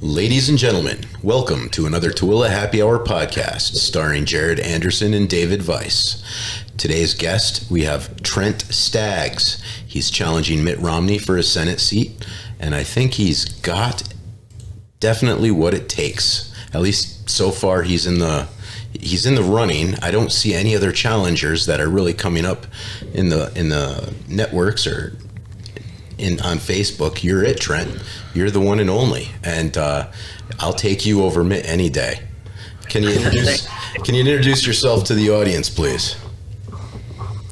Ladies and gentlemen, welcome to another Tooele Happy Hour podcast starring Jared Anderson and David Weiss. Today's guest, we have Trent Staggs. He's challenging Mitt Romney for a Senate seat, and I think he's got definitely what it takes. At least so far he's in the running. I don't see any other challengers that are really coming up in the networks or on Facebook. You're it, Trent. You're the one and only, and I'll take you over Mitt any day. Can you introduce yourself to the audience, please?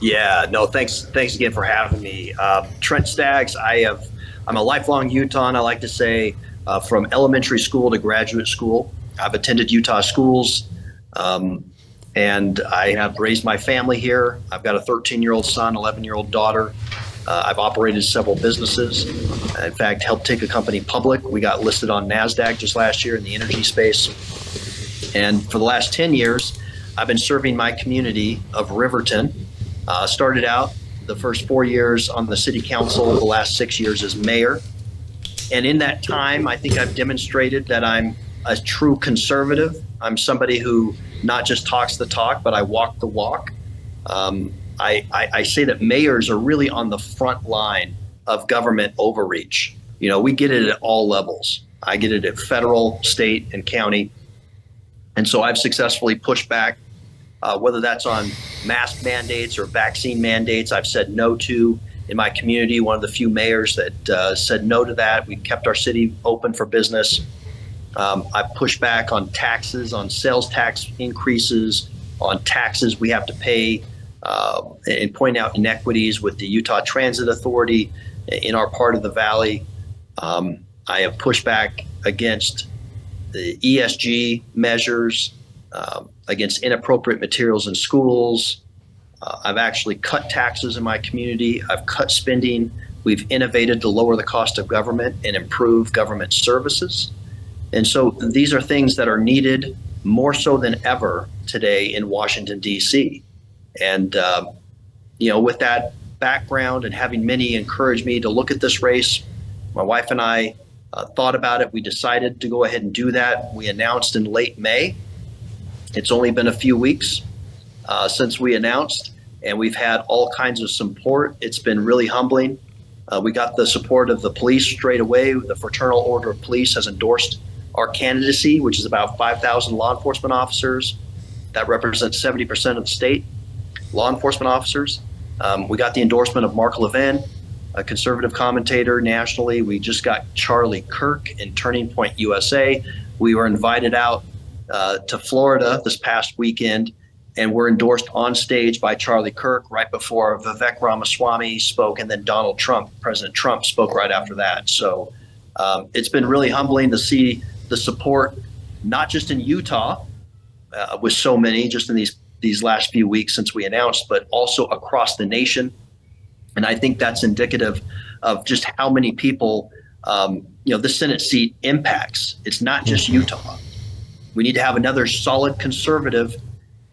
Yeah, no, thanks again for having me. Trent Staggs. I'm a lifelong Utahn. I like to say from elementary school to graduate school. I've attended Utah schools, and I have raised my family here. I've got a 13-year-old son, 11-year-old daughter. I've operated several businesses. In fact, helped take a company public. We got listed on NASDAQ just last year in the energy space. And for the last 10 years, I've been serving my community of Riverton. Started out the first 4 years on the city council, the last 6 years as mayor. And in that time, I think I've demonstrated that I'm a true conservative. I'm somebody who not just talks the talk, but I walk the walk. I say that mayors are really on the front line of government overreach. You know, we get it at all levels. I get it at federal, state, and county. And so I've successfully pushed back, whether that's on mask mandates or vaccine mandates. I've said no to in my community, one of the few mayors that said no to that. We kept our city open for business. I've pushed back on taxes, on sales tax increases, on taxes we have to pay, and point out inequities with the Utah Transit Authority in our part of the valley. I have pushed back against the ESG measures, against inappropriate materials in schools. I've actually cut taxes in my community. I've cut spending. We've innovated to lower the cost of government and improve government services. And so these are things that are needed more so than ever today in Washington, D.C. And, with that background and having many encourage me to look at this race, my wife and I thought about it. We decided to go ahead and do that. We announced in late May. It's only been a few weeks since we announced, and we've had all kinds of support. It's been really humbling. We got the support of the police straight away. The Fraternal Order of Police has endorsed our candidacy, which is about 5,000 law enforcement officers. That represents 70% of the state law enforcement officers. We got the endorsement of Mark Levin, a conservative commentator nationally. We just got Charlie Kirk in Turning Point USA. We were invited out to Florida this past weekend, and we're endorsed on stage by Charlie Kirk right before Vivek Ramaswamy spoke, and then President Trump spoke right after that. So it's been really humbling to see the support, not just in Utah with so many, just in these last few weeks since we announced, but also across the nation. And I think that's indicative of just how many people, the Senate seat impacts. It's not just Utah. We need to have another solid conservative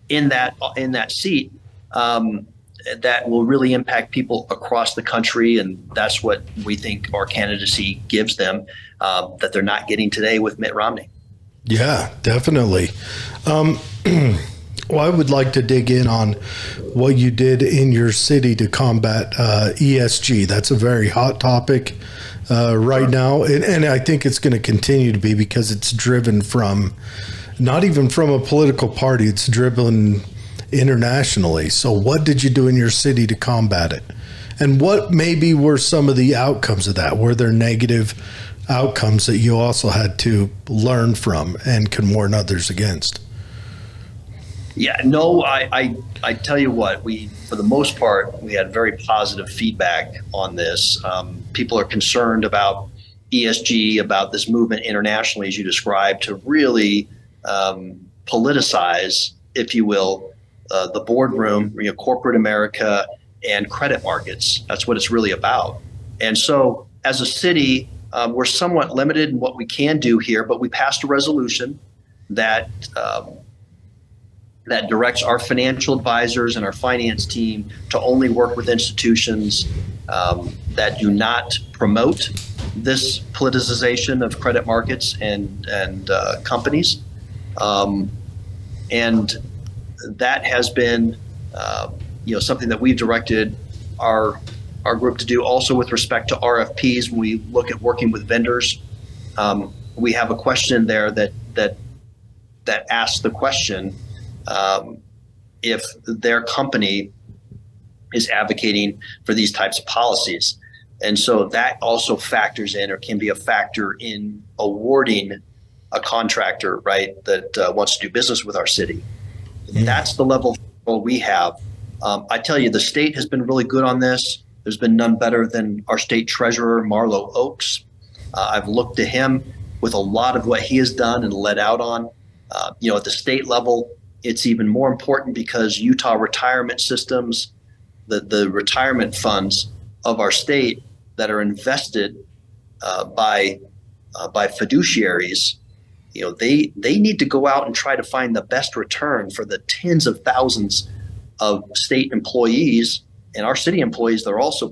in that seat that will really impact people across the country. And that's what we think our candidacy gives them that they're not getting today with Mitt Romney. Yeah, definitely. Well, I would like to dig in on what you did in your city to combat ESG. That's a very hot topic right now. And I think it's going to continue to be because it's driven from, not even from a political party, it's driven internationally. So what did you do in your city to combat it? And what maybe were some of the outcomes of that? Were there negative outcomes that you also had to learn from and can warn others against? Yeah, no, I tell you what, for the most part, we had very positive feedback on this. People are concerned about ESG, about this movement internationally, as you described, to really politicize, if you will, the boardroom, corporate America and credit markets. That's what it's really about. And so as a city, we're somewhat limited in what we can do here, but we passed a resolution that directs our financial advisors and our finance team to only work with institutions that do not promote this politicization of credit markets and companies, and that has been something that we've directed our group to do. Also, with respect to RFPs, when we look at working with vendors, we have a question there that asks the question if their company is advocating for these types of policies. And so that also factors in, or can be a factor in awarding a contractor, right, that wants to do business with our city. That's the level of control we have. I tell you, the state has been really good on this. There's been none better than our state treasurer, Marlo Oakes. I've looked to him with a lot of what he has done and led out on. At the state level, it's even more important because Utah retirement systems, the retirement funds of our state that are invested by fiduciaries, they need to go out and try to find the best return for the tens of thousands of state employees and our city employees. They're also.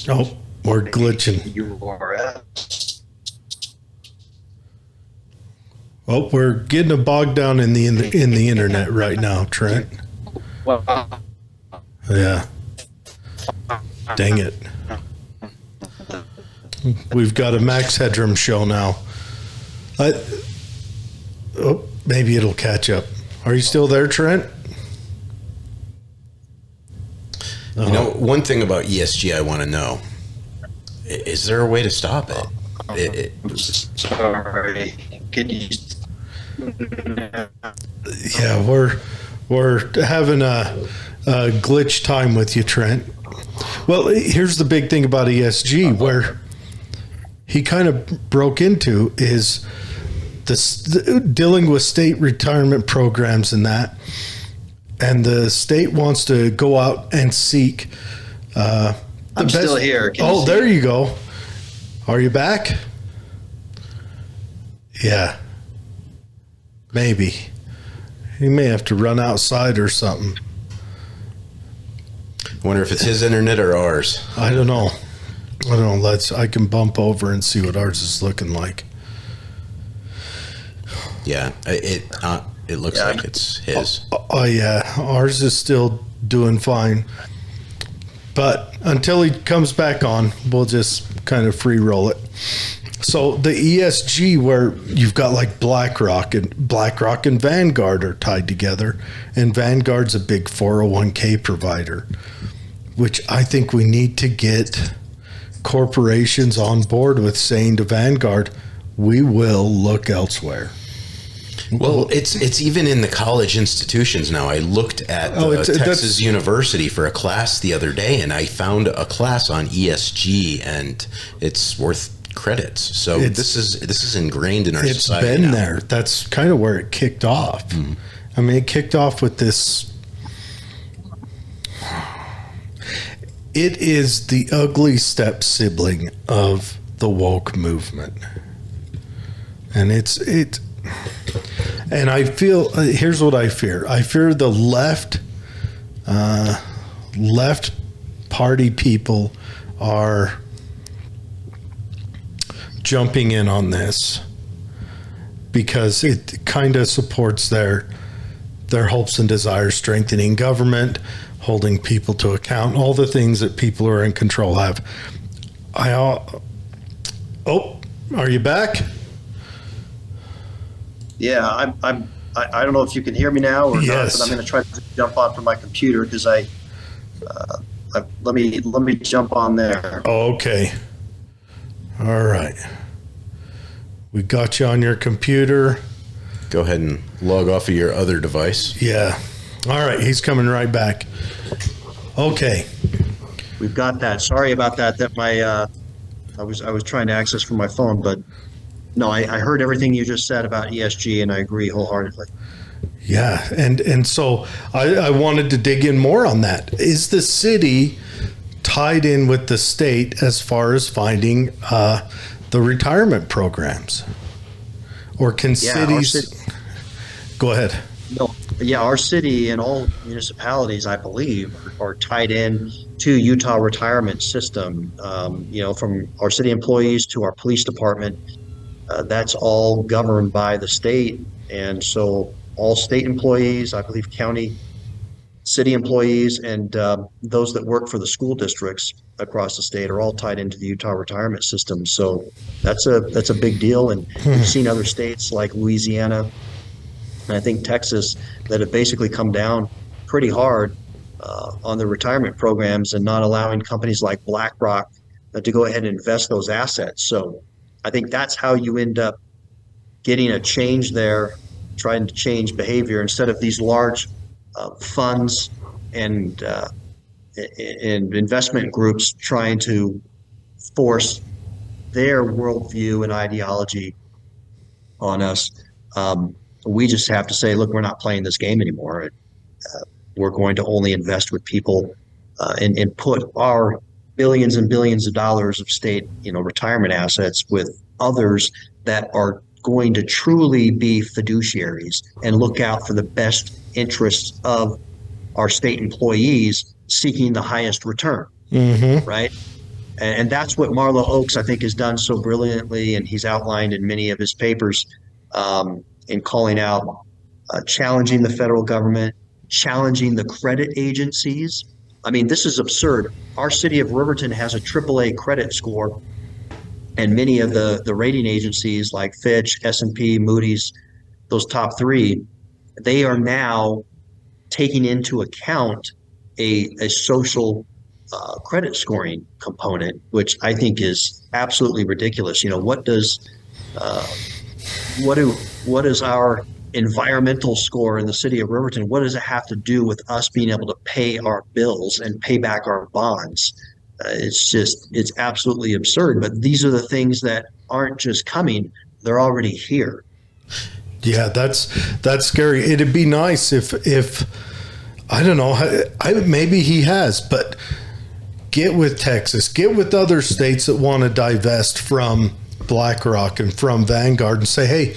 Oh, we're glitching. Oh, we're getting bogged down in the internet right now, Trent. Yeah. Dang it. We've got a Max Headroom show now. Maybe it'll catch up. Are you still there, Trent? One thing about ESG I want to know, is there a way to stop it? Sorry. Can you? Yeah, we're having a glitch time with you, Trent. Well, here's the big thing about ESG, where he kind of broke into is dealing with state retirement programs and that. And the state wants to go out and seek I'm still here. There you go. Are you back? Yeah. Maybe. You may have to run outside or something. I wonder if it's his internet or ours. I don't know. I can bump over and see what ours is looking like. Yeah, it looks like it's his. Oh yeah, ours is still doing fine. But until he comes back on, we'll just kind of free roll it. So the ESG, where you've got like BlackRock and Vanguard are tied together, and Vanguard's a big 401k provider, which I think we need to get corporations on board with saying to Vanguard, we will look elsewhere. Well, it's even in the college institutions now. I looked at Texas University for a class the other day, and I found a class on ESG, and it's worth credits. So this is ingrained in our society. It's been now. there. That's kind of where it kicked off. Mm-hmm. I mean, it kicked off with this. It is the ugly step sibling of the woke movement, and and I feel, here's what I fear. I fear the left party people are jumping in on this because it kind of supports their hopes and desires, strengthening government, holding people to account, all the things that people who are in control have. Are you back? Yeah, I don't know if you can hear me now or yes. not, but I'm going to try to jump on from my computer because let me jump on there. Oh, okay. All right. We got you on your computer. Go ahead and log off of your other device. Yeah. All right. He's coming right back. Okay. We've got that. Sorry about that. That I was trying to access from my phone, but no, I heard everything you just said about ESG, and I agree wholeheartedly. Yeah, and so I wanted to dig in more on that. Is the city tied in with the state as far as finding the retirement programs? Or can cities... Go ahead. No, yeah, our city and all municipalities, I believe, are tied in to Utah retirement system. From our city employees to our police department, that's all governed by the state. And so all state employees, I believe county, city employees, and those that work for the school districts across the state are all tied into the Utah retirement system. So that's a big deal. And we've seen other states like Louisiana and I think Texas that have basically come down pretty hard on the retirement programs and not allowing companies like BlackRock to go ahead and invest those assets. So I think that's how you end up getting a change there, trying to change behavior instead of these large funds and investment groups trying to force their worldview and ideology on us. We just have to say, look, we're not playing this game anymore. We're going to only invest with people and put our billions and billions of dollars of state, retirement assets with others that are going to truly be fiduciaries and look out for the best interests of our state employees seeking the highest return, right? And that's what Marlo Oaks, I think, has done so brilliantly, and he's outlined in many of his papers in calling out, challenging the federal government, challenging the credit agencies. I mean, this is absurd. Our city of Riverton has a AAA credit score, and many of the rating agencies like Fitch, S&P, Moody's, those top three, they are now taking into account a social credit scoring component, which I think is absolutely ridiculous. What does our environmental score in the city of Riverton, what does it have to do with us being able to pay our bills and pay back our bonds? It's absolutely absurd. But these are the things that aren't just coming, they're already here. Yeah, that's scary. It'd be nice if I don't know, maybe he has, but get with Texas, get with other states that want to divest from BlackRock and from Vanguard and say, hey,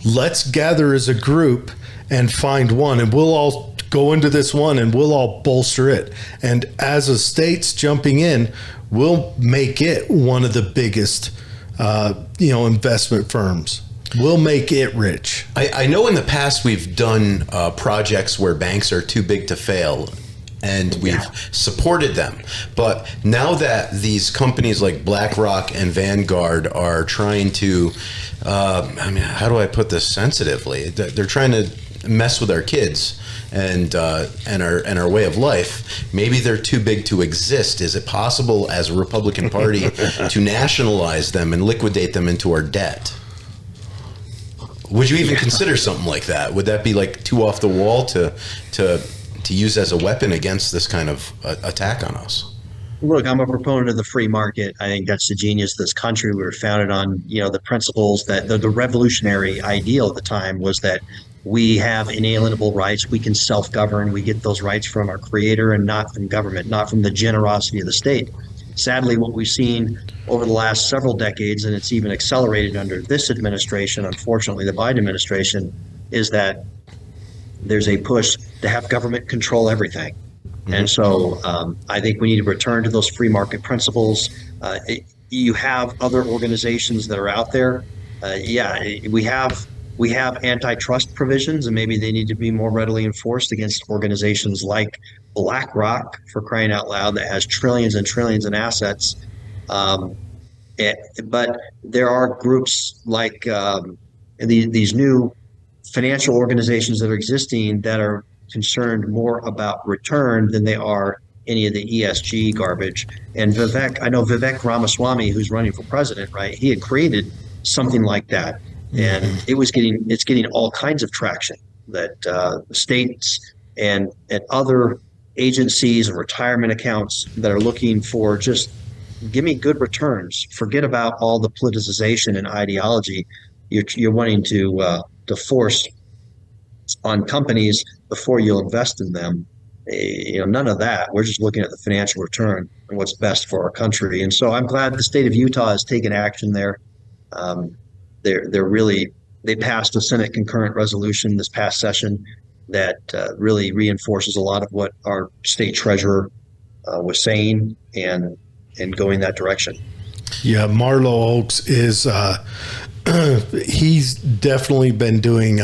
let's gather as a group and find one, and we'll all go into this one and we'll all bolster it. And as a state's jumping in, we'll make it one of the biggest, investment firms. We'll make it rich. I know in the past we've done projects where banks are too big to fail, and we've supported them. But now that these companies like BlackRock and Vanguard are trying to, how do I put this sensitively? They're trying to mess with our kids and our way of life. Maybe they're too big to exist. Is it possible as a Republican Party to nationalize them and liquidate them into our debt? Would you even consider something like that? Would that be like too off the wall to use as a weapon against this kind of attack on us? Look, I'm a proponent of the free market. I think that's the genius of this country. We were founded on, the principles that the revolutionary ideal at the time was that we have inalienable rights. We can self-govern. We get those rights from our creator and not from government, not from the generosity of the state. Sadly, what we've seen over the last several decades, and it's even accelerated under this administration, unfortunately, the Biden administration, is that there's a push to have government control everything. And so I think we need to return to those free market principles. You have other organizations that are out there. We have antitrust provisions, and maybe they need to be more readily enforced against organizations like BlackRock, for crying out loud, that has trillions and trillions in assets. But there are groups like these new financial organizations that are existing that are concerned more about return than they are any of the ESG garbage. And I know Vivek Ramaswamy, who's running for president, right? He had created something like that, and it's getting all kinds of traction. That states and other agencies and retirement accounts that are looking for just give me good returns. Forget about all the politicization and ideology you're wanting to force on companies before you'll invest in them. None of that. We're just looking at the financial return and what's best for our country. And so I'm glad the state of Utah has taken action there. They passed a Senate concurrent resolution this past session that really reinforces a lot of what our state treasurer was saying and going that direction. Yeah, Marlo Oaks is he's definitely been doing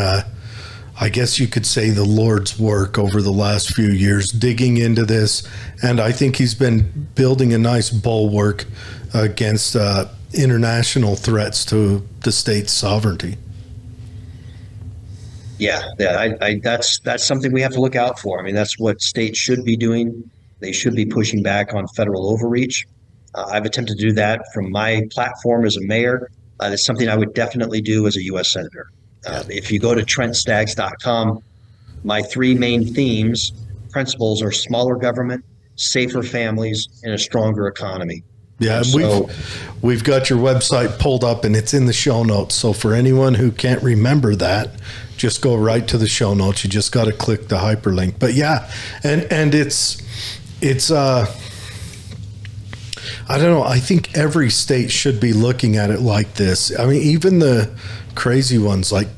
I guess you could say the Lord's work over the last few years, digging into this, and I think he's been building a nice bulwark against international threats to the state's sovereignty. Yeah, that's something we have to look out for. I mean, that's what states should be doing. They should be pushing back on federal overreach. I've attempted to do that from my platform as a mayor. That's something I would definitely do as a U.S. Senator. If you go to TrentStaggs.com, my three main principles are smaller government, safer families, and a stronger economy. Yeah, so, we've got your website pulled up and it's in the show notes. So for anyone who can't remember that, just go right to the show notes. You just got to click the hyperlink. But yeah, and it's I don't know. I think every state should be looking at it like this. I mean, even the crazy ones, like,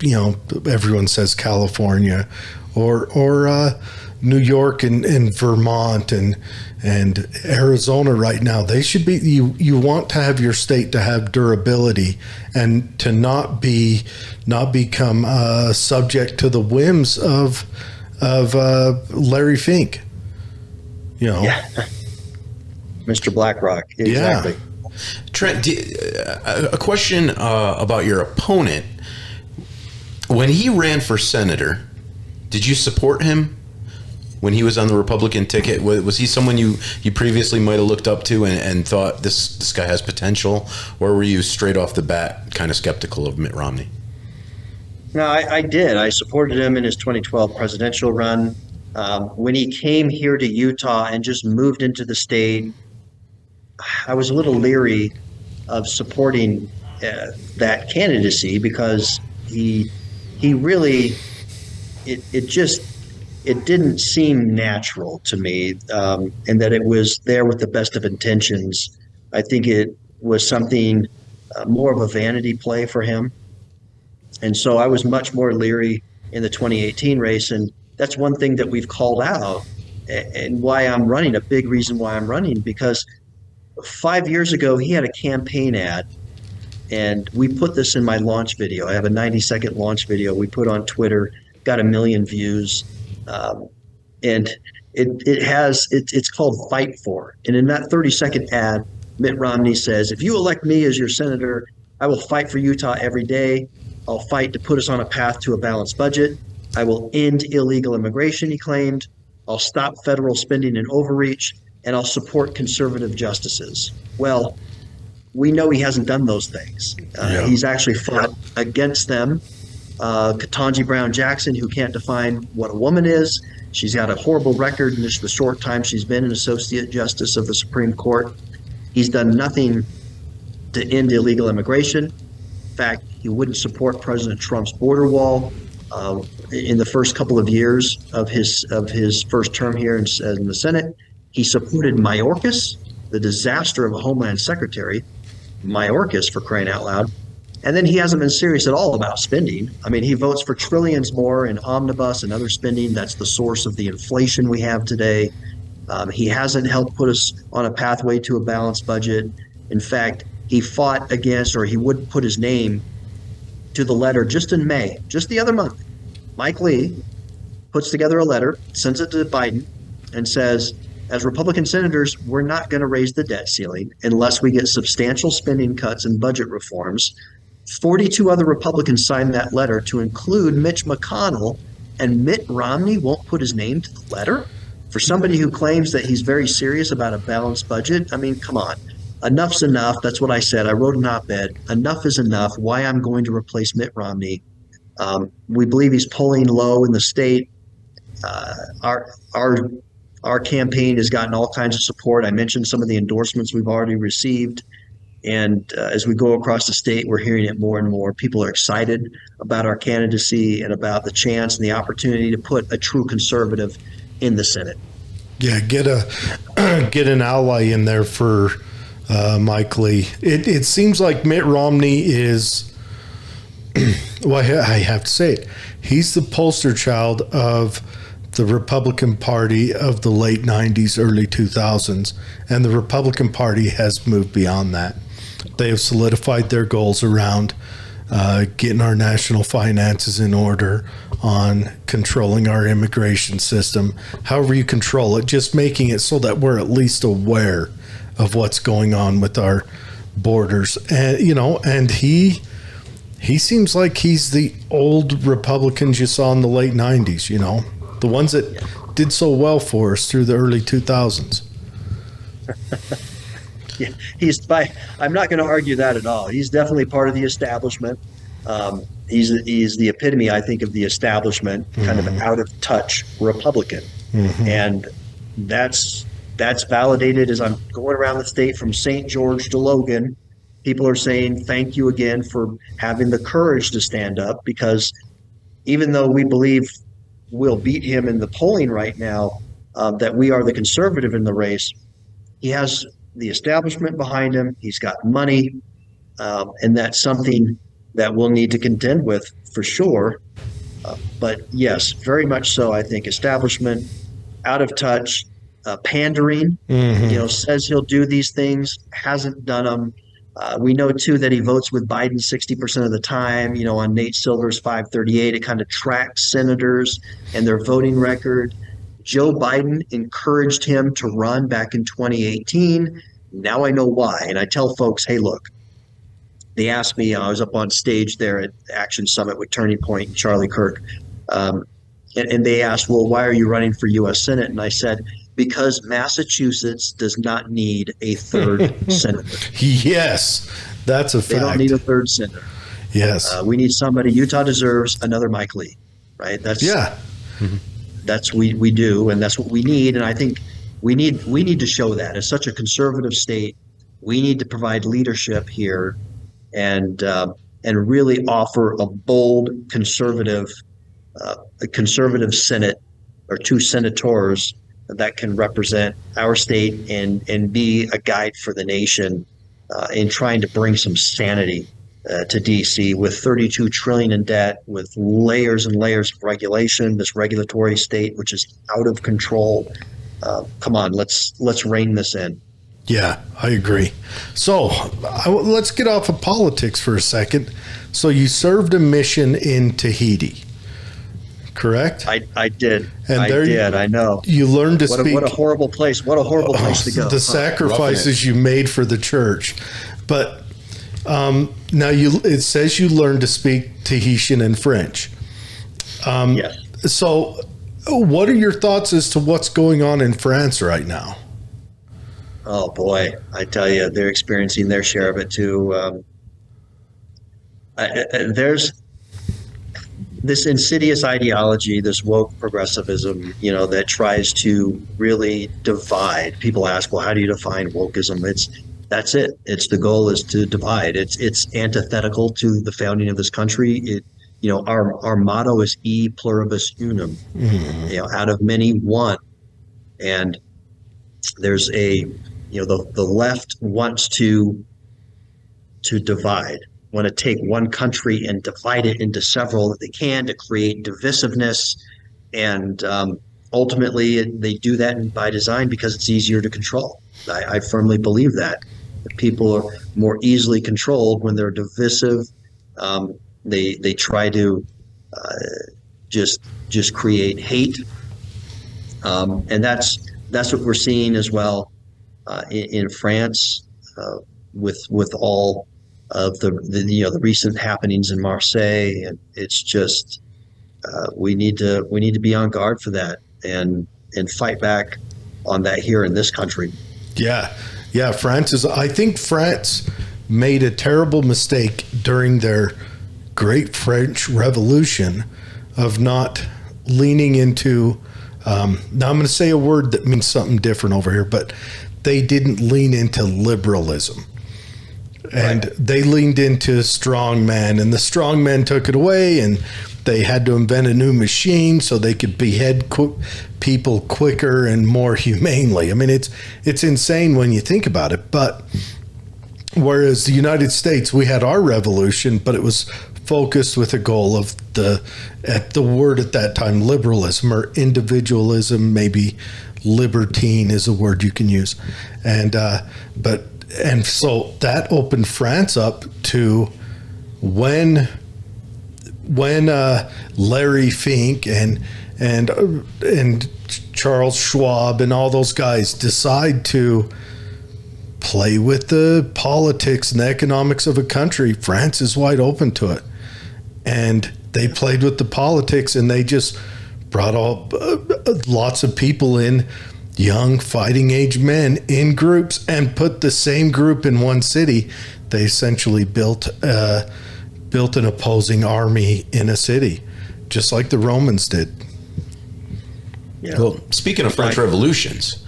you know, everyone says California or New York and Vermont and Arizona right now. They should be. You want to have your state to have durability and to not become subject to the whims of Larry Fink. You know. Yeah. Mr. BlackRock. Exactly. Yeah. Trent, a question about your opponent. When he ran for senator, did you support him when he was on the Republican ticket? Was he someone you previously might have looked up to and thought this guy has potential? Or were you straight off the bat kind of skeptical of Mitt Romney? No, I did. I supported him in his 2012 presidential run. When he came here to Utah and just moved into the state, I was a little leery of supporting that candidacy because he really it didn't seem natural to me, and that it was there with the best of intentions. I think it was something more of a vanity play for him, and so I was much more leery in the 2018 race, and that's one thing that we've called out, and why I'm running. A big reason why I'm running, because 5 years ago, he had a campaign ad, and we put this in my launch video. I have a 90-second launch video we put on Twitter, got 1 million views, and it's called Fight For. And in that 30-second ad, Mitt Romney says, if you elect me as your senator, I will fight for Utah every day. I'll fight to put us on a path to a balanced budget. I will end illegal immigration, he claimed. I'll stop federal spending and overreach, and I'll support conservative justices. Well, we know he hasn't done those things. He's actually fought against them. Ketanji Brown Jackson, who can't define what a woman is. She's got a horrible record in just the short time she's been an Associate Justice of the Supreme Court. He's done nothing to end illegal immigration. In fact, he wouldn't support President Trump's border wall in the first couple of years of his first term here in the Senate. He supported Mayorkas, the disaster of a Homeland Secretary, Mayorkas, for crying out loud. And then he hasn't been serious at all about spending. I mean, he votes for trillions more in omnibus and other spending. That's the source of the inflation we have today. He hasn't helped put us on a pathway to a balanced budget. In fact, he fought against, or he wouldn't put his name to the letter just in May, just the other month. Mike Lee puts together a letter, sends it to Biden, and says, as Republican senators, we're not going to raise the debt ceiling unless we get substantial spending cuts and budget reforms. 42 other Republicans signed that letter to include Mitch McConnell, and Mitt Romney won't put his name to the letter? For somebody who claims that he's very serious about a balanced budget, I mean, come on. Enough's enough. That's what I said. I wrote an op-ed. Enough is enough. Why I'm going to replace Mitt Romney. We believe he's polling low in the state. Our campaign has gotten all kinds of support. I mentioned some of the endorsements we've already received. And as we go across the state, we're hearing it more and more. People are excited about our candidacy and about the chance and the opportunity to put a true conservative in the Senate. Yeah, get an ally in there for Mike Lee. It seems like Mitt Romney is, well, I have to say it, he's the poster child of the Republican Party of the late 90s, early 2000s, and the Republican Party has moved beyond that. They have solidified their goals around getting our national finances in order, on controlling our immigration system, however you control it, just making it so that we're at least aware of what's going on with our borders. And, and he seems like he's the old Republicans you saw in the late 90s, the ones that did so well for us through the early 2000s. Yeah, I'm not going to argue that at all. He's definitely part of the establishment. He's the epitome, I think, of the establishment, kind of out of touch Republican. And that's validated as I'm going around the state from St. George to Logan. People are saying thank you again for having the courage to stand up, because even though we believe we'll beat him in the polling right now, that we are the conservative in the race, he has the establishment behind him. He's got money, and that's something that we'll need to contend with for sure. But yes, very much so. I think establishment, out of touch, pandering, says he'll do these things, hasn't done them. We know too that he votes with Biden 60% of the time. On Nate Silver's 538, it kind of tracks senators and their voting record. Joe Biden encouraged him to run back in 2018. Now I know why. And I tell folks, hey, look, they asked me, I was up on stage there at Action Summit with Turning Point and Charlie Kirk. And they asked, well, why are you running for U.S. Senate? And I said, because Massachusetts does not need a third senator. Yes, that's a fact. They don't need a third senator. Yes. We need somebody. Utah deserves another Mike Lee, right? That's we do, and that's what we need. And I think we need to show that. As such a conservative state, we need to provide leadership here and really offer a bold conservative Senate, or two senators that can represent our state and be a guide for the nation in trying to bring some sanity to DC with $32 trillion in debt, with layers and layers of regulation, this regulatory state which is out of control. Come on, let's rein this in. Yeah, I agree. So let's get off of politics for a second. So you served a mission in Tahiti, correct? I did. And I know. You learned to speak. What a horrible place. What a horrible place to go. The sacrifices you made for the church. But now it says you learned to speak Tahitian and French. Yes. So what are your thoughts as to what's going on in France right now? Oh boy, I tell you, they're experiencing their share of it too. There's this insidious ideology, this woke progressivism, that tries to really divide. People ask, well, how do you define wokeism? That's it. The goal is to divide. It's antithetical to the founding of this country. Our motto is E pluribus unum, out of many, one. And there's the left wants to divide, want to take one country and divide it into several that they can to create divisiveness. And ultimately, they do that by design because it's easier to control. I firmly believe that. People are more easily controlled when they're divisive. They try to just create hate. And that's what we're seeing as well in France with all of the recent happenings in Marseille, and it's just we need to be on guard for that and fight back on that here in this country. Yeah, I think France made a terrible mistake during their Great French Revolution of not leaning into. Now I'm going to say a word that means something different over here, but they didn't lean into liberalism. And they leaned into strongman, and the strongman took it away, and they had to invent a new machine so they could behead people quicker and more humanely. I mean, it's insane when you think about it. But whereas the United States, we had our revolution, but it was focused with a goal of the word at that time, liberalism or individualism, maybe libertine is a word you can use. And so that opened France up to when Larry Fink and Charles Schwab and all those guys decide to play with the politics and the economics of a country, France is wide open to it. And they played with the politics, and they just brought lots of people in, young fighting age men in groups, and put the same group in one city. They essentially built an opposing army in a city, just like the Romans did. Yeah. Well, speaking of French revolutions,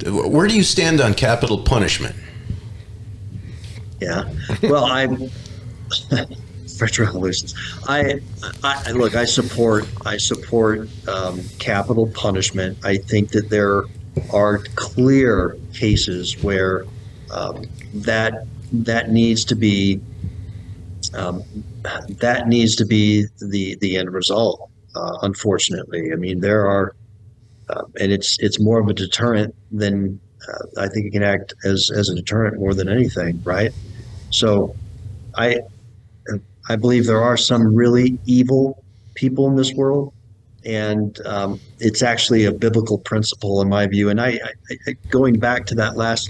where do you stand on capital punishment? Yeah, well, French revolutions. I look. I support capital punishment. I think that there are clear cases where that needs to be the end result. Unfortunately, I mean, there are. And it's more of a deterrent than I think it can act as a deterrent more than anything, right? So, I believe there are some really evil people in this world, and it's actually a biblical principle in my view. And I going back to that last,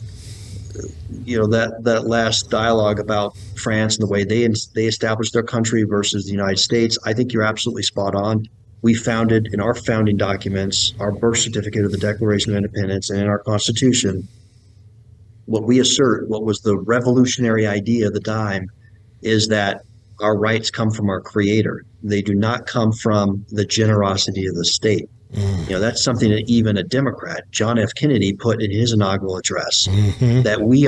that last dialogue about France and the way they established their country versus the United States, I think you're absolutely spot on. We founded in our founding documents, our birth certificate of the Declaration of Independence, and in our Constitution, what we assert, what was the revolutionary idea of the time, is that our rights come from our Creator. They do not come from the generosity of the state. That's something that even a Democrat, John F. Kennedy, put in his inaugural address, that we,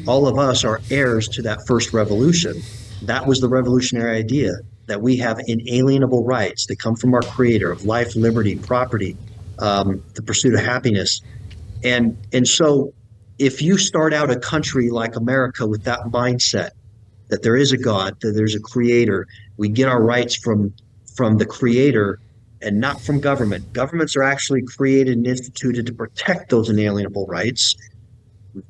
all of us, are heirs to that first revolution. That was the revolutionary idea, that we have inalienable rights that come from our Creator of life, liberty, property, the pursuit of happiness. And so if you start out a country like America with that mindset, that there is a God, that there's a Creator, we get our rights from the Creator and not from government. Governments are actually created and instituted to protect those inalienable rights.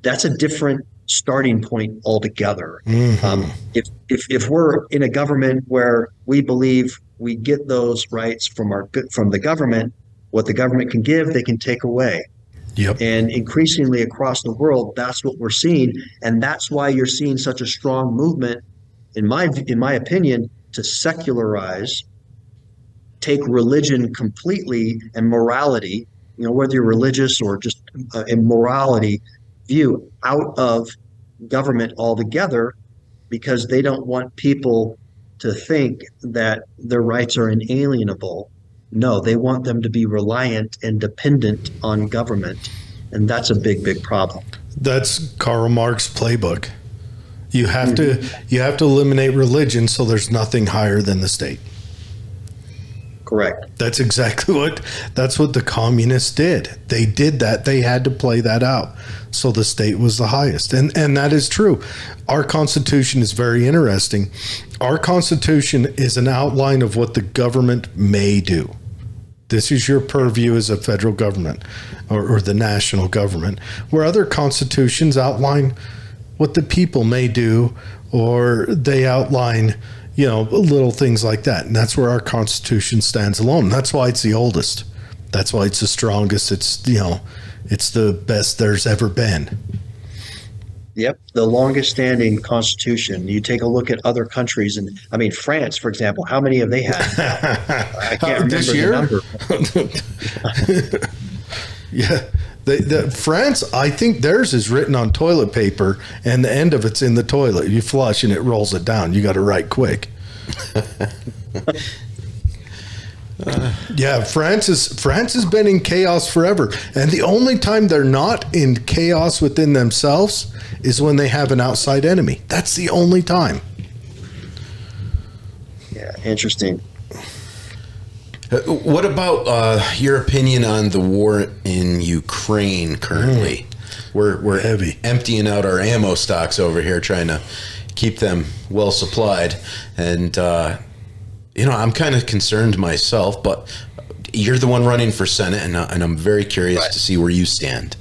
That's a different starting point altogether. If we're in a government where we believe we get those rights from the government, what the government can give, they can take away. Yep. And increasingly across the world, that's what we're seeing, and that's why you're seeing such a strong movement, in my opinion, to secularize, take religion completely and morality, whether you're religious or just a morality view, out of government altogether, because they don't want people to think that their rights are inalienable. No, they want them to be reliant and dependent on government, and that's a big, big problem. That's Karl Marx's playbook. You have to eliminate religion, so there's nothing higher than the state. Correct. That's exactly what the communists did. They did that. They had to play that out. So the state was the highest. And that is true. Our Constitution is very interesting. Our Constitution is an outline of what the government may do. This is your purview as a federal government or the national government, where other constitutions outline what the people may do, or they outline little things like that. And that's where our Constitution stands alone. That's why it's the oldest. That's why it's the strongest. It's the best there's ever been. Yep, the longest standing Constitution. You take a look at other countries, and I mean, France, for example, how many have they had? I can't remember the number. Yeah. The France, I think theirs is written on toilet paper, and the end of it's in the toilet. You flush and it rolls it down. You got to write quick. Yeah, France has been in chaos forever, and the only time they're not in chaos within themselves is when they have an outside enemy. That's the only time. Yeah, interesting. What about your opinion on the war in Ukraine currently? We're heavy, emptying out our ammo stocks over here, trying to keep them well supplied. And, I'm kind of concerned myself, but you're the one running for Senate, and I'm very curious to see where you stand.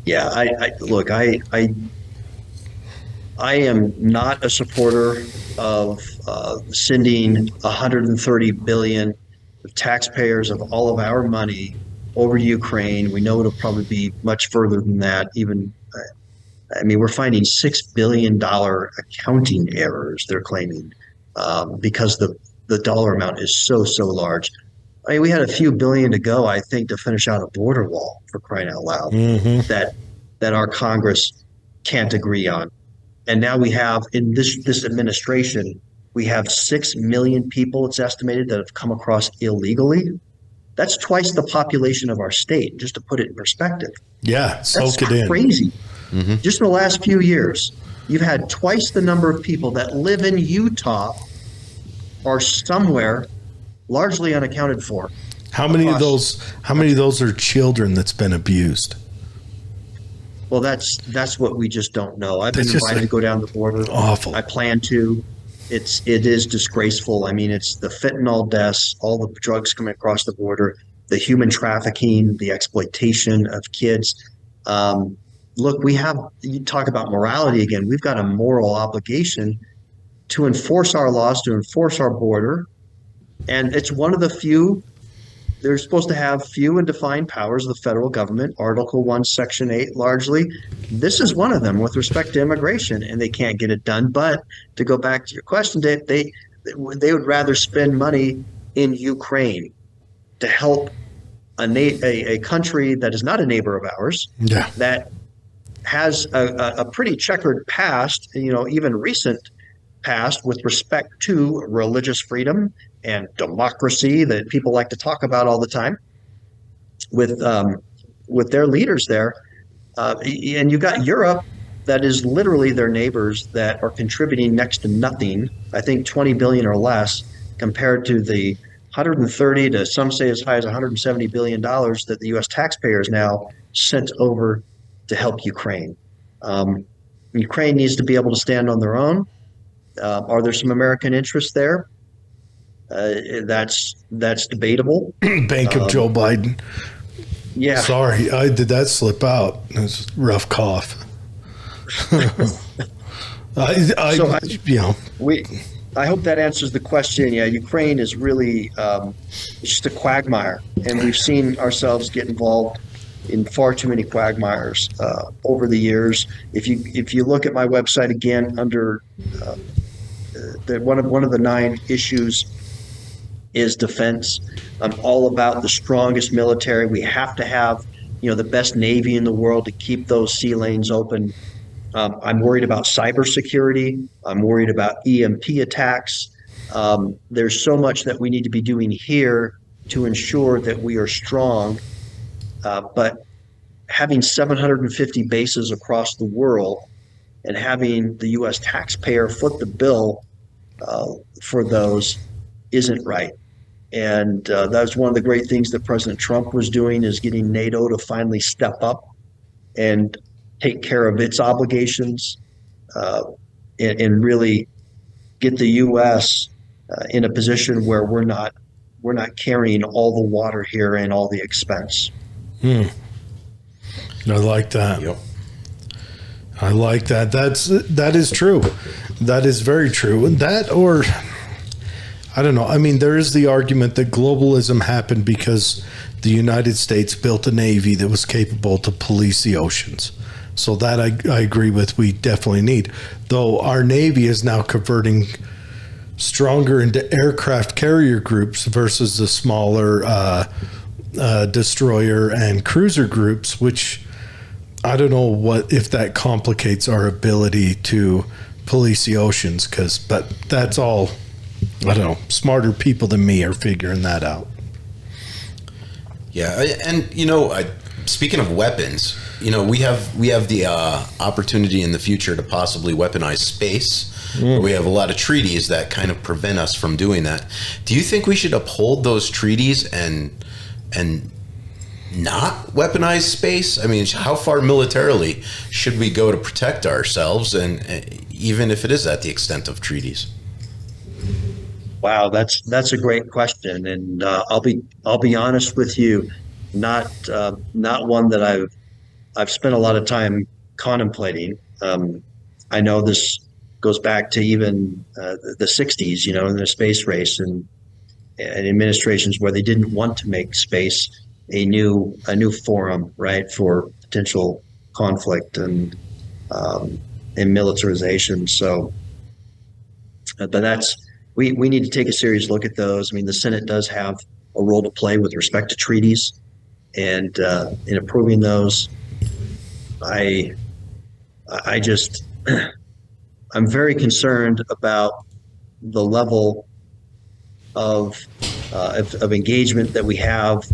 Yeah, I am not a supporter of sending 130 billion taxpayers of all of our money over to Ukraine. We know it'll probably be much further than that. Even, we're finding $6 billion accounting errors, they're claiming, because the dollar amount is so large. We had a few billion to go, I think, to finish out a border wall, for crying out loud, that our Congress can't agree on. And now we have, in this administration, we have 6 million people, it's estimated, that have come across illegally. That's twice the population of our state, just to put it in perspective. Yeah, soak it in. That's crazy. Just in the last few years, you've had twice the number of people that live in Utah or somewhere largely unaccounted for. How many of those are children that's been abused? Well, that's what we just don't know. I've been invited to go down the border. Awful. I plan to. It is disgraceful. It's the fentanyl deaths, all the drugs coming across the border, the human trafficking, the exploitation of kids. Look, you talk about morality again. We've got a moral obligation to enforce our laws, to enforce our border. And it's one of the few. They're supposed to have few and defined powers of the federal government, Article 1, Section 8, largely. This is one of them with respect to immigration, and they can't get it done. But to go back to your question, Dave, they would rather spend money in Ukraine to help a country that is not a neighbor of ours, that has a pretty checkered past, even recent past with respect to religious freedom and democracy that people like to talk about all the time with their leaders there. And you've got Europe that is literally their neighbors that are contributing next to nothing, I think 20 billion or less, compared to the 130 to some say as high as $170 billion that the U.S. taxpayers now sent over to help Ukraine. Ukraine needs to be able to stand on their own. Are there some American interests there? That's debatable. Bank of Joe Biden. Yeah. Sorry, I did that slip out. It's a rough cough. I hope that answers the question. Yeah, Ukraine is really it's just a quagmire, and we've seen ourselves get involved in far too many quagmires over the years. If you look at my website again, under one of the 9 issues is defense. I'm all about the strongest military. We have to have, the best Navy in the world to keep those sea lanes open. I'm worried about cybersecurity. I'm worried about EMP attacks. There's so much that we need to be doing here to ensure that we are strong. But having 750 bases across the world and having the U.S. taxpayer foot the bill for those isn't right. And that's one of the great things that President Trump was doing, is getting NATO to finally step up and take care of its obligations and really get the U.S. In a position where we're not carrying all the water here and all the expense. I like that. Yep. I like that. That is true. That is very true. And that, or I don't know. There is the argument that globalism happened because the United States built a navy that was capable to police the oceans. So that I agree with. We definitely need. Though our navy is now converting stronger into aircraft carrier groups versus the smaller destroyer and cruiser groups, which I don't know if that complicates our ability to police the oceans, but that's all, I don't know, smarter people than me are figuring that out. Yeah, and speaking of weapons, we have the opportunity in the future to possibly weaponize space. We have a lot of treaties that kind of prevent us from doing that. Do you think we should uphold those treaties and not weaponize space? How far militarily should we go to protect ourselves? And even if it is at the extent of treaties? Wow, that's a great question, and I'll be honest with you, not one that I've spent a lot of time contemplating. I know this goes back to even the '60s, in the space race and administrations where they didn't want to make space a new forum, right, for potential conflict and militarization. So, but we need to take a serious look at those. I mean, the Senate does have a role to play with respect to treaties, and in approving those, I just I'm very concerned about the level of engagement that we have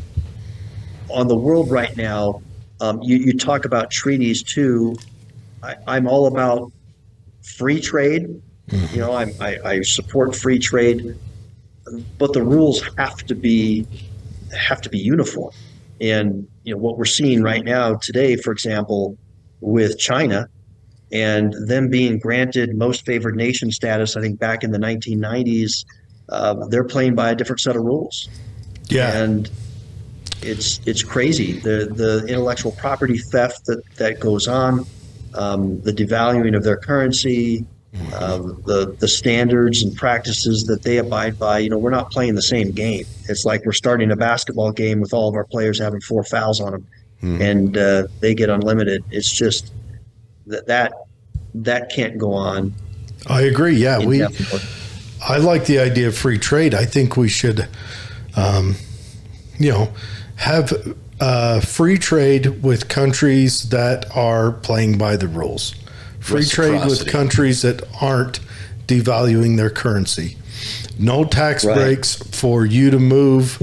on the world right now. You talk about treaties too. I'm all about free trade. I support free trade, but the rules have to be uniform. And what we're seeing right now today, for example, with China and them being granted most favored nation status, I think back in the 1990s, they're playing by a different set of rules. Yeah. And it's crazy. The intellectual property theft that goes on, the devaluing of their currency, the standards and practices that they abide by. We're not playing the same game. It's like we're starting a basketball game with all of our players having 4 fouls on them, and they get unlimited. It's just that can't go on. I agree. Yeah, I like the idea of free trade. I think we should, have free trade with countries that are playing by the rules. Free trade with countries that aren't devaluing their currency. No tax breaks for you to move.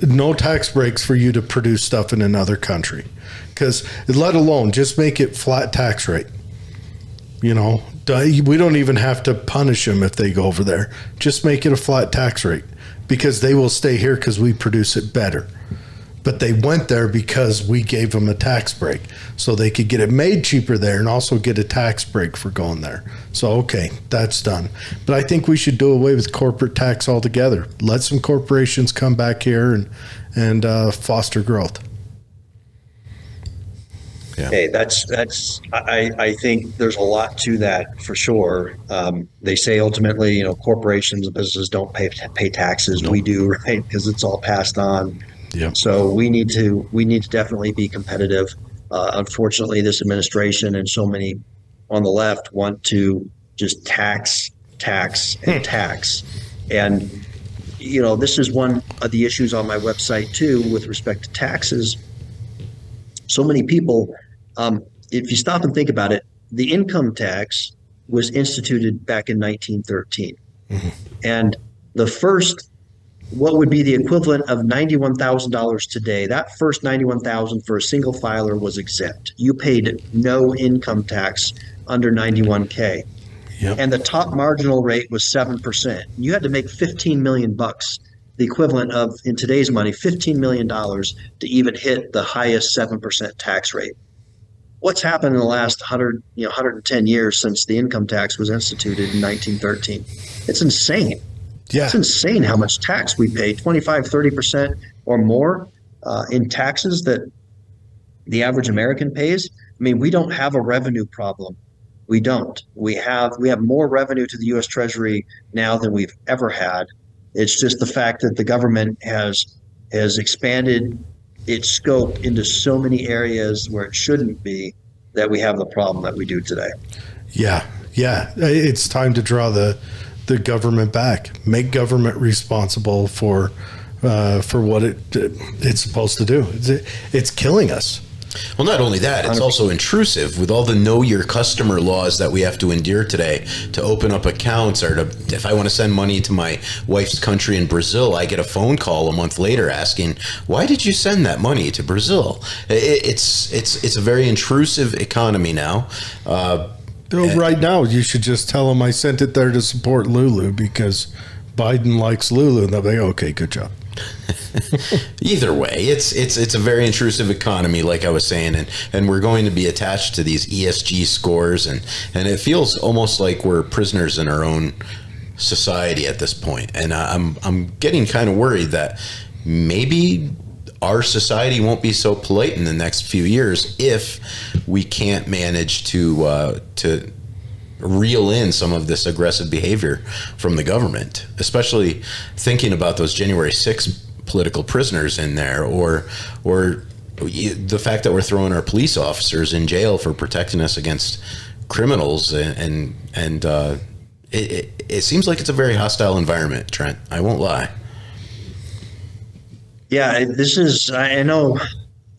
No tax breaks for you to produce stuff in another country. Because let alone just make it flat tax rate. We don't even have to punish them if they go over there. Just make it a flat tax rate, because they will stay here because we produce it better. But they went there because we gave them a tax break, so they could get it made cheaper there and also get a tax break for going there. So, okay, that's done. But I think we should do away with corporate tax altogether. Let some corporations come back here and foster growth. Yeah. Hey, I think there's a lot to that for sure. They say ultimately, corporations and businesses don't pay taxes. Nope. We do, right? Because it's all passed on. Yeah. So we need to definitely be competitive. Unfortunately, this administration and so many on the left want to just tax, and tax. And this is one of the issues on my website too, with respect to taxes. So many people, if you stop and think about it, the income tax was instituted back in 1913. Mm-hmm. And the first, what would be the equivalent of $91,000 today, that first $91,000 for a single filer was exempt. You paid no income tax under $91K. Yep. And the top marginal rate was 7%. You had to make $15 million, the equivalent of, in today's money, $15 million to even hit the highest 7% tax rate. What's happened in the last 110 years since the income tax was instituted in 1913? It's insane. Yeah. It's insane how much tax we pay, 25, 30% or more in taxes that the average American pays. I mean, we don't have a revenue problem. We don't. We have more revenue to the U.S. Treasury now than we've ever had. It's just the fact that the government has expanded its scope into so many areas where it shouldn't be that we have the problem that we do today. Yeah. It's time to draw the government back. Make government responsible for what it's supposed to do. It's killing us. Well, not only that, it's also intrusive with all the know your customer laws that we have to endure today to open up accounts, or if I want to send money to my wife's country in Brazil, I get a phone call a month later asking, why did you send that money to Brazil? It's a very intrusive economy now. Right now, you should just tell them I sent it there to support Lulu because Biden likes Lulu, and they'll be okay, good job. Either way, it's a very intrusive economy, like I was saying, and we're going to be attached to these ESG scores, and it feels almost like we're prisoners in our own society at this point. And I'm getting kind of worried that maybe our society won't be so polite in the next few years if we can't manage to reel in some of this aggressive behavior from the government, especially thinking about those January 6th political prisoners in there, or the fact that we're throwing our police officers in jail for protecting us against criminals, and it seems like it's a very hostile environment, Trent. I won't lie. Yeah, this is. I know.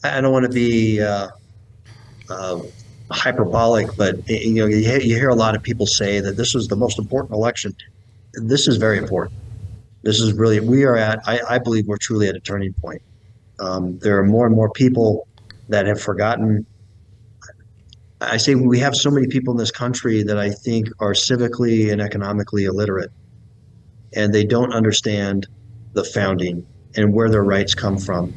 I don't want to be hyperbolic, but you hear a lot of people say that this was the most important election. This is very important. This is really, we are at, I believe we're truly at a turning point. There are more and more people that have forgotten. I say we have so many people in this country that I think are civically and economically illiterate, and they don't understand the founding and where their rights come from,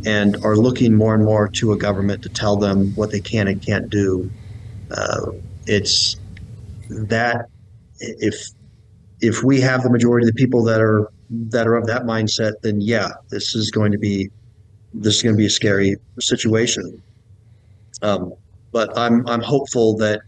and are looking more and more to a government to tell them what they can and can't do. It's that if we have the majority of the people that are of that mindset, then yeah, this is going to be a scary situation. But I'm hopeful that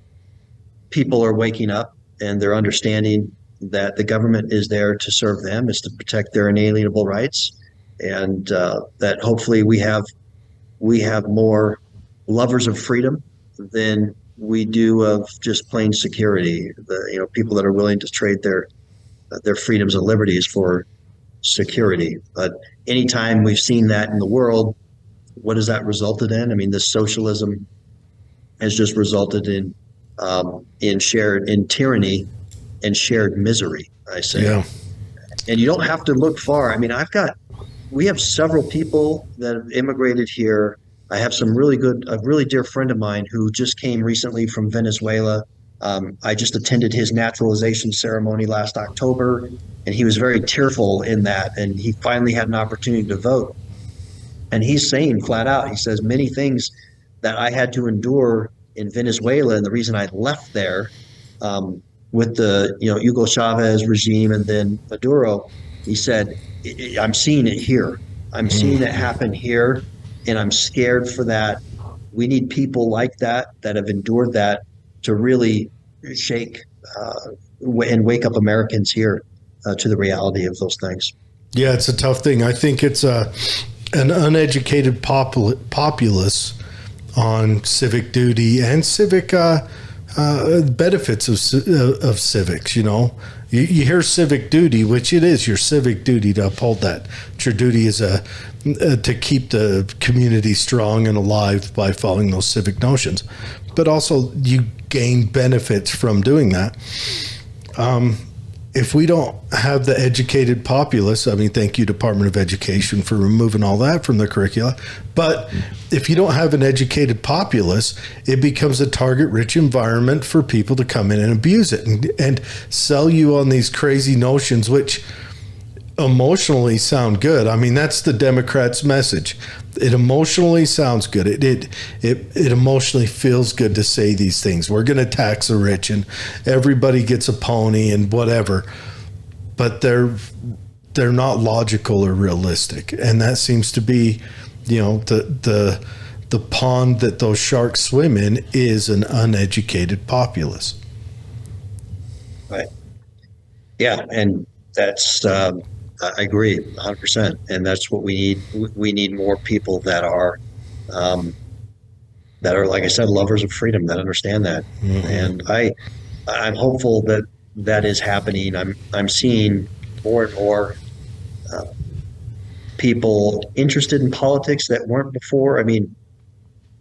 people are waking up and they're understanding that the government is there to serve them, is to protect their inalienable rights, and that hopefully we have more lovers of freedom than we do of just plain security. People that are willing to trade their freedoms and liberties for security. But anytime we've seen that in the world, what has that resulted in? I mean, this socialism has just resulted in tyranny and shared misery, I say. Yeah. And you don't have to look far. I mean, we have several people that have immigrated here. I have a really dear friend of mine who just came recently from Venezuela. I just attended his naturalization ceremony last October, and he was very tearful in that, and he finally had an opportunity to vote. And he's saying flat out, he says, many things that I had to endure in Venezuela, and the reason I left there with the Hugo Chavez regime and then Maduro, he said, I'm seeing it here. I'm seeing it happen here, and I'm scared for that. We need people like that have endured that to really shake and wake up Americans here to the reality of those things. Yeah, it's a tough thing. I think it's an uneducated populace on civic duty and civic benefits of civics. You hear civic duty, which it is your civic duty to uphold that. Your duty is to keep the community strong and alive by following those civic notions. But also you gain benefits from doing that. If we don't have the educated populace, I mean, thank you, Department of Education, for removing all that from the curricula. But if you don't have an educated populace, it becomes a target-rich environment for people to come in and abuse it and sell you on these crazy notions, which emotionally sound good. I mean, that's the Democrats' message. It emotionally sounds good. It emotionally feels good to say these things. We're going to tax the rich and everybody gets a pony and whatever. But they're not logical or realistic. And that seems to be, the pond that those sharks swim in is an uneducated populace. Right. Yeah, and that's I agree 100%. And that's what we need. We need more people that are, like I said, lovers of freedom, that understand that. Mm-hmm. And I'm hopeful that is happening. I'm seeing more and more people interested in politics that weren't before. I mean,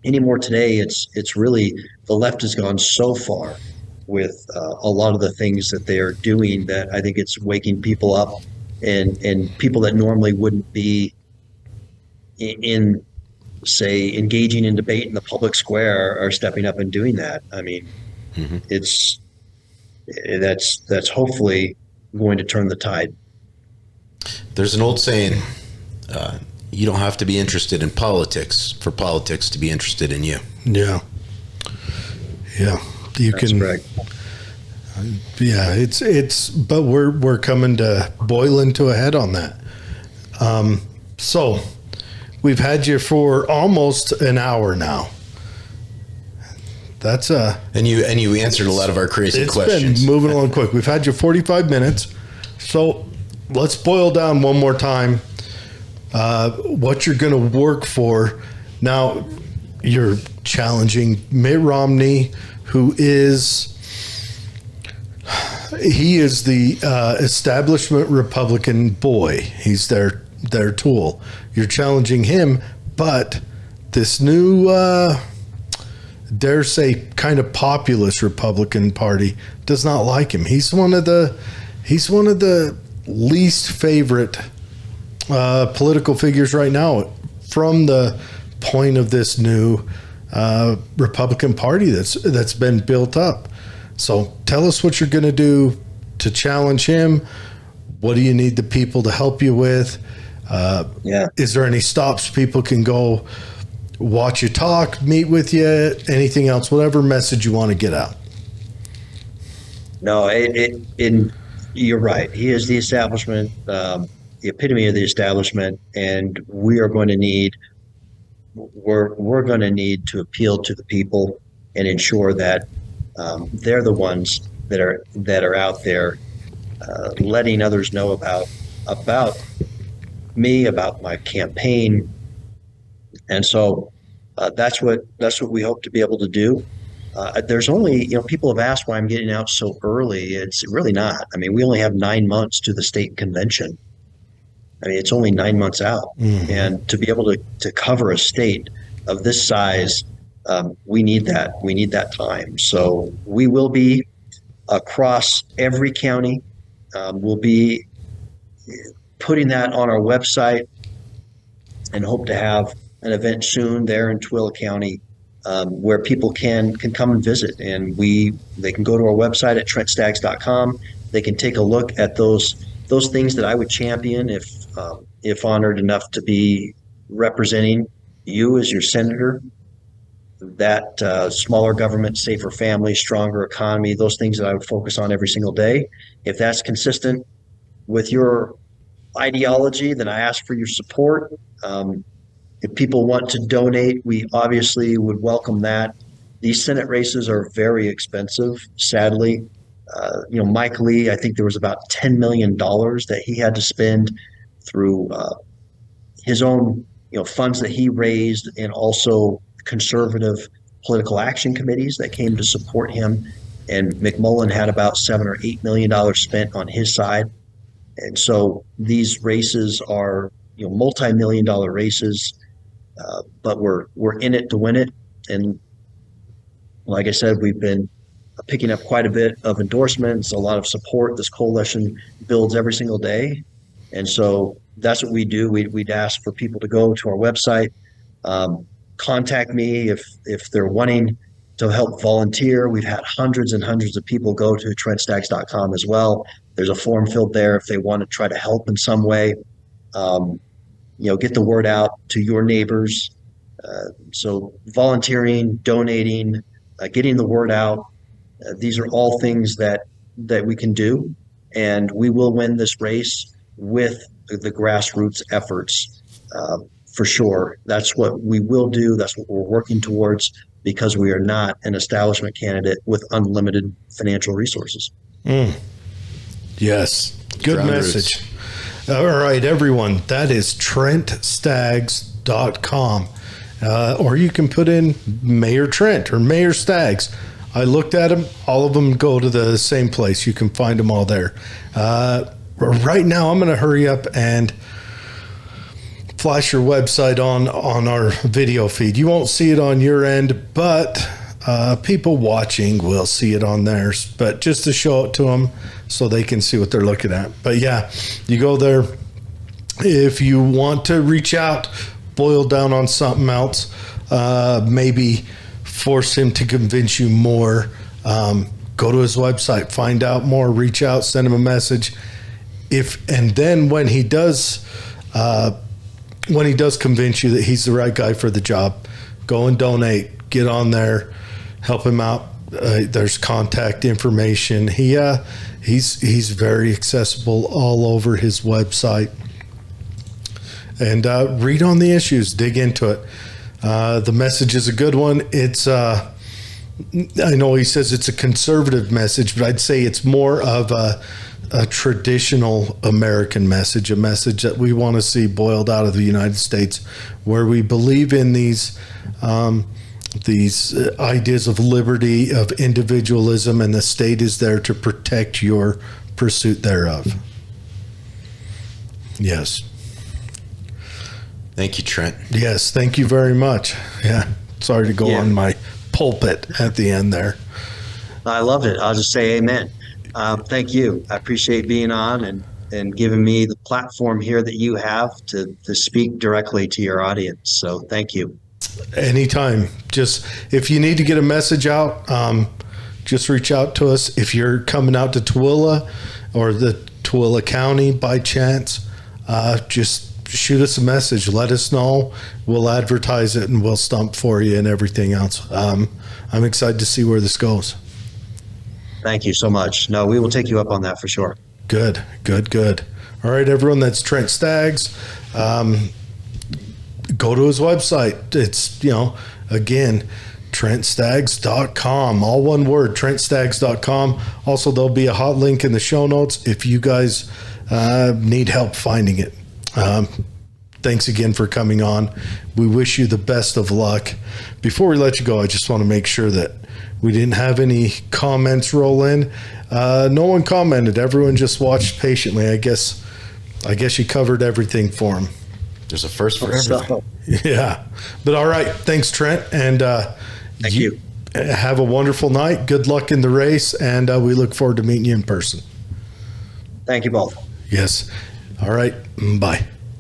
anymore today, it's really, the left has gone so far with a lot of the things that they are doing that I think it's waking people up. And people that normally wouldn't be in, say, engaging in debate in the public square are stepping up and doing that. I mean, mm-hmm. That's hopefully going to turn the tide. There's an old saying You don't have to be interested in politics for politics to be interested in you. Yeah. Yeah. You That's can. correct. Yeah, but we're coming to boiling to a head on that. So we've had you for almost an hour now. That's and you answered a lot of our crazy questions. It's been moving along quick. We've had you 45 minutes. So let's boil down one more time what you're going to work for. Now, you're challenging Mitt Romney, who is the establishment Republican boy. He's their tool. You're challenging him, but this new, dare say, kind of populist Republican Party does not like him. He's one of the least favorite political figures right now from the point of this new Republican Party that's been built up. So tell us what you're going to do to challenge him. What do you need the people to help you with? Is there any stops people can go watch you talk, meet with you, anything else, whatever message you want to get out? No, you're right. He is the establishment, the epitome of the establishment, and we're going to need to appeal to the people and ensure that they're the ones that are out there letting others know about me, about my campaign, and so that's what we hope to be able to do. There's only, people have asked why I'm getting out so early. It's really not. I mean, we only have 9 months to the state convention. I mean, it's only 9 months out. Mm-hmm. And to be able to cover a state of this size, we need that. We need that time. So we will be across every county. We'll be putting that on our website and hope to have an event soon there in Tooele County where people can come and visit. And they can go to our website at trentstaggs.com. They can take a look at those things that I would champion if honored enough to be representing you as your senator. That smaller government, safer family, stronger economy, those things that I would focus on every single day. If that's consistent with your ideology, then I ask for your support. If people want to donate, we obviously would welcome that. These Senate races are very expensive, sadly. Mike Lee, I think there was about $10 million that he had to spend through his own funds that he raised, and also conservative political action committees that came to support him. And McMullen had about $7 or $8 million spent on his side. And so these races are multi-million-dollar races, but we're in it to win it. And like I said, we've been picking up quite a bit of endorsements, a lot of support. This coalition builds every single day. And so that's what we do. We'd ask for people to go to our website, contact me if they're wanting to help volunteer. We've had hundreds and hundreds of people go to trentstaggs.com as well. There's a form filled there if they want to try to help in some way. Get the word out to your neighbors. So volunteering, donating, getting the word out. These are all things that we can do, and we will win this race with the grassroots efforts for sure. That's what we will do. That's what we're working towards, because we are not an establishment candidate with unlimited financial resources. Yes. Good Ground message. roots. All right, everyone. That is TrentStaggs.com. Or you can put in Mayor Trent or Mayor Staggs. I looked at them. All of them go to the same place. You can find them all there. Right now, I'm going to hurry up and flash your website on our video feed. You won't see it on your end, but people watching will see it on theirs. But just to show it to them so they can see what they're looking at. But yeah, you go there. If you want to reach out, boil down on something else, maybe force him to convince you more, go to his website, find out more, reach out, send him a message. And then when he does when he does convince you that he's the right guy for the job, go and donate. Get on there, help him out. There's contact information. He's very accessible all over his website. And read on the issues, dig into it. The message is a good one. It's I know he says it's a conservative message, but I'd say it's more of a traditional American message, a message that we want to see boiled out of the United States, where we believe in these ideas of liberty, of individualism, and the state is there to protect your pursuit thereof. Yes. Thank you, Trent. Yes, thank you very much. Yeah, sorry to go on my pulpit at the end there. I love it. I'll just say amen. Thank you. I appreciate being on and giving me the platform here that you have to speak directly to your audience. So thank you. Anytime. Just if you need to get a message out, just reach out to us. If you're coming out to Tooele or the Tooele County by chance, just shoot us a message. Let us know. We'll advertise it and we'll stump for you and everything else. I'm excited to see where this goes. Thank you so much. No, we will take you up on that for sure. Good. All right, everyone, that's Trent Staggs. Go to his website. It's, again, TrentStaggs.com, all one word, TrentStaggs.com. Also, there'll be a hot link in the show notes if you guys need help finding it. Thanks again for coming on. We wish you the best of luck. Before we let you go, I just want to make sure that we didn't have any comments roll in. No one commented. Everyone just watched patiently. I guess you covered everything for them. There's a first for everything. Yeah. But all right. Thanks, Trent. And thank you. Have a wonderful night. Good luck in the race. And we look forward to meeting you in person. Thank you both. Yes. All right. Bye.